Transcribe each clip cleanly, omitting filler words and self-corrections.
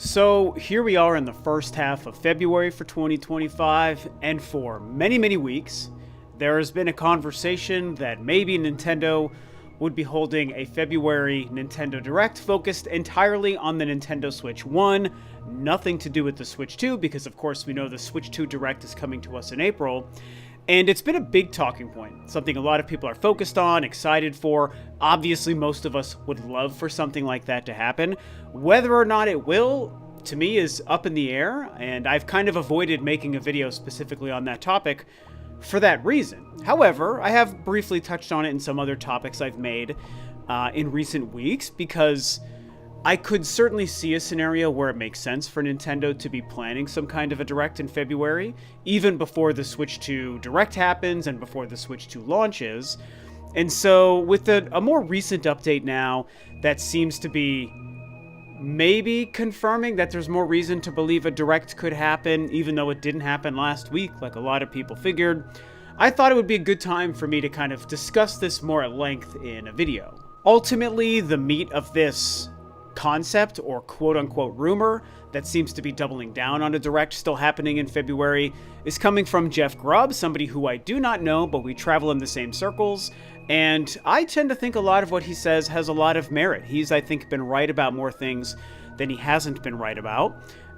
So here we are in the first half of February for 2025, and for many weeks, there has been a conversation that maybe Nintendo would be holding a February Nintendo Direct focused entirely on the Nintendo Switch 1, nothing to do with the Switch 2, because of course we know the Switch 2 Direct is coming to us in April. And it's been a big talking point, something a lot of people are focused on, excited for. Obviously, most of us would love for something like that to happen. Whether or not it will, to me, is up in the air, and I've kind of avoided making a video specifically on that topic for that reason. However, I have briefly touched on it in some other topics I've made in recent weeks, because I could certainly see a scenario where it makes sense for Nintendo to be planning some kind of a Direct in February, even before the Switch 2 Direct happens and before the Switch 2 launches. And so, with a more recent update now that seems to be maybe confirming that there's more reason to believe a Direct could happen, even though it didn't happen last week, like a lot of people figured, I thought it would be a good time for me to kind of discuss this more at length in a video. Ultimately, the meat of this concept, or quote-unquote rumor, that seems to be doubling down on a Direct still happening in February, is coming from Jeff Grubb, somebody who I do not know, but we travel in the same circles, and I tend to think a lot of what he says has a lot of merit. He's, I think, been right about more things than he hasn't been right about.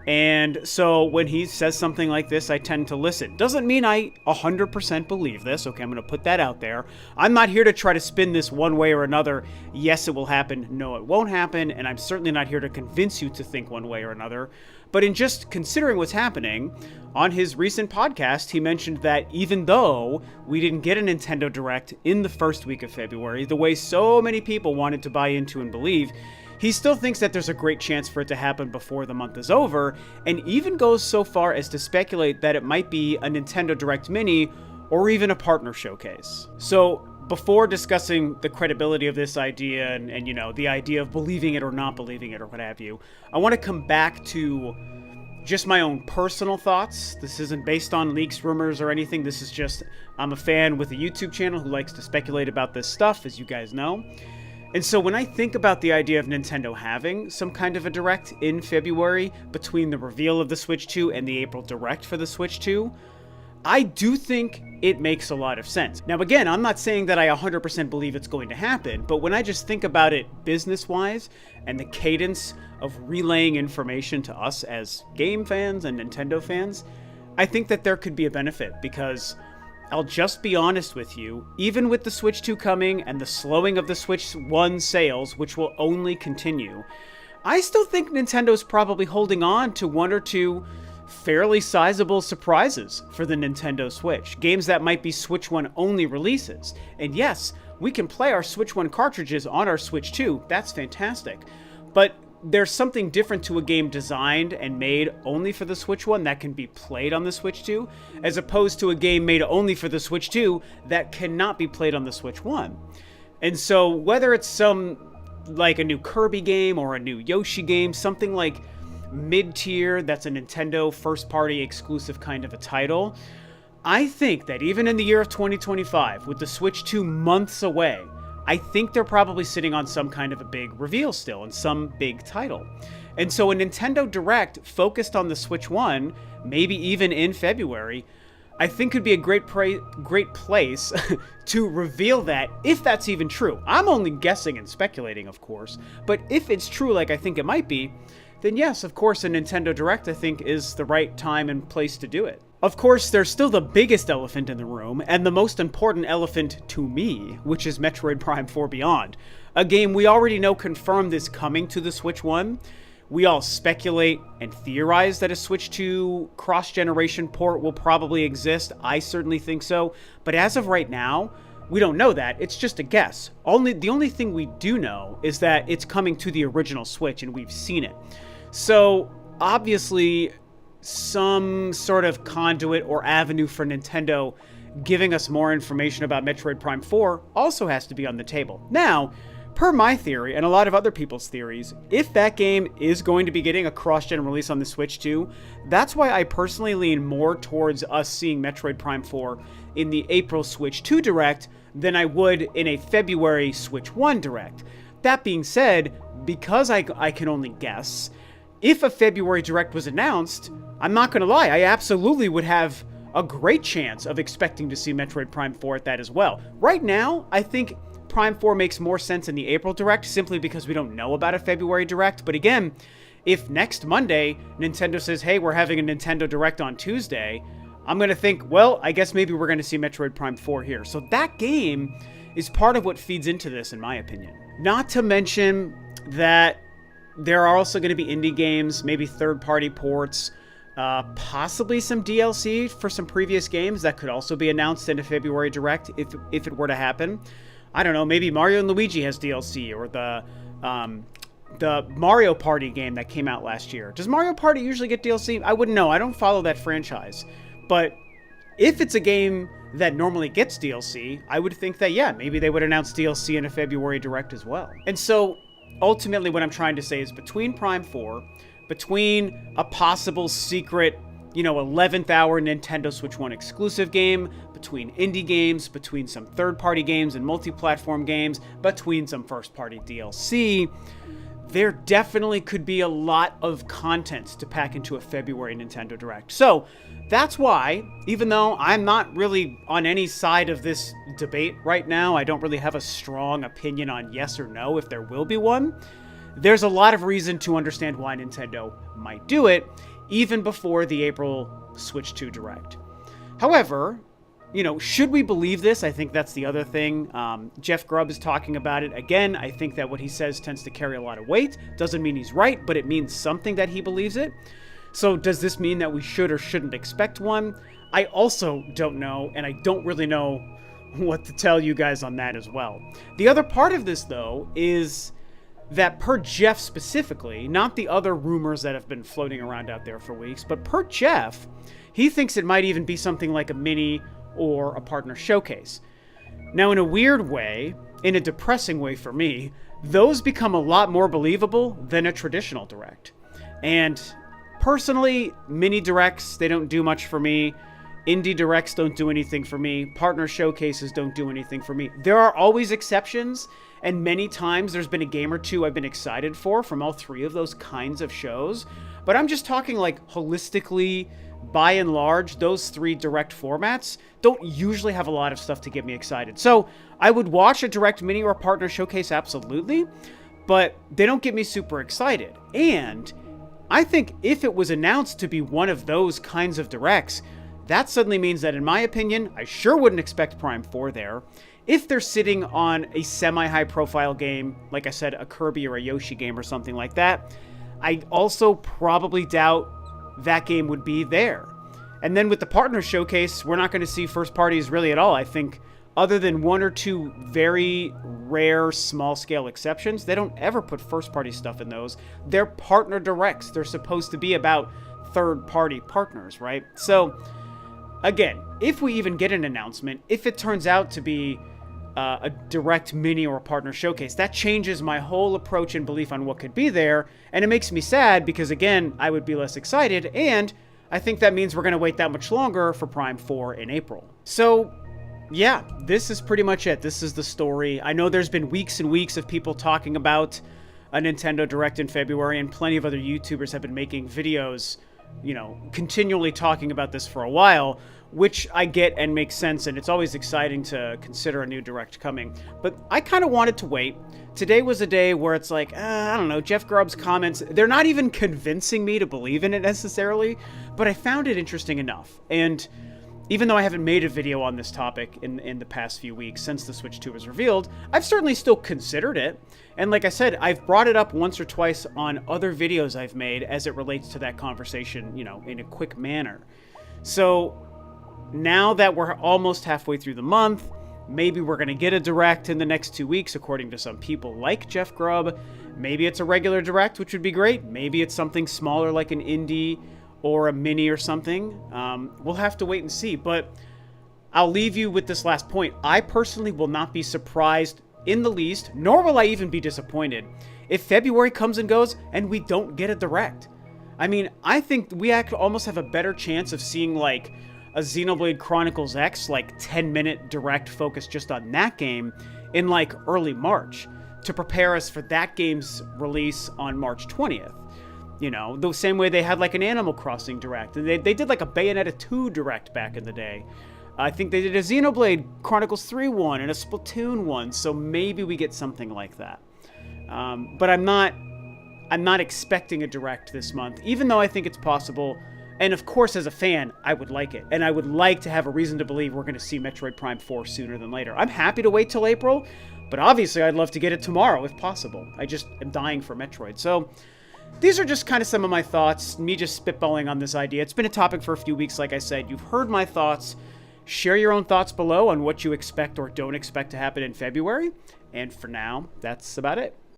And so when he says something like this, I tend to listen. Doesn't mean I 100% believe this. Okay, I'm going to put that out there. I'm not here to try to spin this one way or another. Yes, it will happen. No, it won't happen. And I'm certainly not here to convince you to think one way or another. But in just considering what's happening, on his recent podcast, he mentioned that even though we didn't get a Nintendo Direct in the first week of February, the way so many people wanted to buy into and believe, he still thinks that there's a great chance for it to happen before the month is over, and even goes so far as to speculate that it might be a Nintendo Direct Mini or even a partner showcase. So before discussing the credibility of this idea and you know, the idea of believing it or not believing it or what have you, I want to come back to just my own personal thoughts. This isn't based on leaks, rumors, or anything. This is just, I'm a fan with a YouTube channel who likes to speculate about this stuff, as you guys know. And so when I think about the idea of Nintendo having some kind of a Direct in February between the reveal of the Switch 2 and the April Direct for the Switch 2, I do think it makes a lot of sense. Now again, I'm not saying that I 100% believe it's going to happen, but when I just think about it business-wise and the cadence of relaying information to us as game fans and Nintendo fans, I think that there could be a benefit, because I'll just be honest with you, even with the Switch 2 coming and the slowing of the Switch 1 sales, which will only continue, I still think Nintendo's probably holding on to one or two fairly sizable surprises for the Nintendo Switch. Games that might be Switch 1 only releases. And yes, we can play our Switch 1 cartridges on our Switch 2, that's fantastic. But there's something different to a game designed and made only for the Switch 1 that can be played on the Switch 2, as opposed to a game made only for the Switch 2 that cannot be played on the Switch 1. And so whether it's like a new Kirby game or a new Yoshi game, something like mid-tier that's a Nintendo first-party exclusive kind of a title, I think that even in the year of 2025, with the Switch 2 months away, I think they're probably sitting on some kind of a big reveal still, and some big title. And so a Nintendo Direct focused on the Switch 1, maybe even in February, I think could be a great place to reveal that, if that's even true. I'm only guessing and speculating, of course, but if it's true like I think it might be, then yes, of course, a Nintendo Direct, I think, is the right time and place to do it. Of course, there's still the biggest elephant in the room, and the most important elephant to me, which is Metroid Prime 4 Beyond. A game we already know confirmed is coming to the Switch 1. We all speculate and theorize that a Switch 2 cross-generation port will probably exist. I certainly think so. But as of right now, we don't know that. It's just a guess. The only thing we do know is that it's coming to the original Switch, and we've seen it. So, obviously, some sort of conduit or avenue for Nintendo giving us more information about Metroid Prime 4 also has to be on the table. Now, per my theory, and a lot of other people's theories, if that game is going to be getting a cross-gen release on the Switch 2, that's why I personally lean more towards us seeing Metroid Prime 4 in the April Switch 2 Direct than I would in a February Switch 1 Direct. That being said, because I can only guess, if a February Direct was announced, I'm not going to lie, I absolutely would have a great chance of expecting to see Metroid Prime 4 at that as well. Right now, I think Prime 4 makes more sense in the April Direct simply because we don't know about a February Direct. But again, if next Monday Nintendo says, hey, we're having a Nintendo Direct on Tuesday, I'm going to think, well, I guess maybe we're going to see Metroid Prime 4 here. So that game is part of what feeds into this, in my opinion. Not to mention that there are also going to be indie games, maybe third-party ports, possibly some DLC for some previous games that could also be announced in a February Direct if it were to happen. I don't know, maybe Mario and Luigi has DLC, or the Mario Party game that came out last year. Does Mario Party usually get DLC? I wouldn't know. I don't follow that franchise. But if it's a game that normally gets DLC, I would think that, yeah, maybe they would announce DLC in a February Direct as well. And so, ultimately, what I'm trying to say is between Prime 4, between a possible secret, 11th hour Nintendo Switch 1 exclusive game, between indie games, between some third-party games and multi-platform games, between some first-party DLC, there definitely could be a lot of content to pack into a February Nintendo Direct. So that's why, even though I'm not really on any side of this debate right now, I don't really have a strong opinion on yes or no if there will be one, there's a lot of reason to understand why Nintendo might do it, even before the April Switch 2 Direct. However, should we believe this? I think that's the other thing. Jeff Grubb is talking about it. Again, I think that what he says tends to carry a lot of weight. Doesn't mean he's right, but it means something that he believes it. So does this mean that we should or shouldn't expect one? I also don't know, and I don't really know what to tell you guys on that as well. The other part of this, though, is that per Jeff specifically, not the other rumors that have been floating around out there for weeks, but per Jeff, he thinks it might even be something like a mini or a partner showcase. Now, in a weird way, in a depressing way for me, those become a lot more believable than a traditional Direct. And personally, mini Directs, they don't do much for me. Indie Directs don't do anything for me. Partner showcases don't do anything for me. There are always exceptions, and many times there's been a game or two I've been excited for from all three of those kinds of shows. But I'm just talking like holistically, by and large, those three Direct formats don't usually have a lot of stuff to get me excited. So I would watch a Direct mini or partner showcase, absolutely, but they don't get me super excited. And I think if it was announced to be one of those kinds of Directs, that suddenly means that, in my opinion, I sure wouldn't expect Prime 4 there. If they're sitting on a semi-high profile game, like I said, a Kirby or a Yoshi game or something like that, I also probably doubt that game would be there. And then with the partner showcase, we're not going to see first parties really at all. I think other than one or two very rare small-scale exceptions, they don't ever put first-party stuff in those. They're partner Directs. They're supposed to be about third-party partners, right? So, again, if we even get an announcement, if it turns out to be a Direct mini or a partner showcase, that changes my whole approach and belief on what could be there, and it makes me sad because, again, I would be less excited, and I think that means we're going to wait that much longer for Prime 4 in April. So, yeah, this is pretty much it. This is the story. I know there's been weeks and weeks of people talking about a Nintendo Direct in February, and plenty of other YouTubers have been making videos, continually talking about this for a while, which I get and makes sense, and it's always exciting to consider a new Direct coming. But I kind of wanted to wait. Today was a day where it's like, I don't know, Jeff Grubb's comments, they're not even convincing me to believe in it necessarily, but I found it interesting enough. And even though I haven't made a video on this topic in the past few weeks since the Switch 2 was revealed, I've certainly still considered it. And like I said, I've brought it up once or twice on other videos I've made as it relates to that conversation, in a quick manner. So now that we're almost halfway through the month, maybe we're going to get a Direct in the next 2 weeks, according to some people like Jeff Grubb. Maybe it's a regular Direct, which would be great. Maybe it's something smaller like an indie or a mini or something. We'll have to wait and see. But I'll leave you with this last point. I personally will not be surprised in the least, nor will I even be disappointed, if February comes and goes and we don't get a Direct. I mean, I think we almost have a better chance of seeing like a Xenoblade Chronicles X, like 10-minute Direct focused just on that game in like early March to prepare us for that game's release on March 20th. You know, the same way they had like an Animal Crossing Direct. They did like a Bayonetta 2 Direct back in the day. I think they did a Xenoblade Chronicles 3 one and a Splatoon one, so maybe we get something like that. But I'm not expecting a Direct this month, even though I think it's possible. And of course, as a fan, I would like it. And I would like to have a reason to believe we're going to see Metroid Prime 4 sooner than later. I'm happy to wait till April, but obviously I'd love to get it tomorrow if possible. I just am dying for Metroid. So these are just kind of some of my thoughts, me just spitballing on this idea. It's been a topic for a few weeks, like I said. You've heard my thoughts. Share your own thoughts below on what you expect or don't expect to happen in February. And for now, that's about it.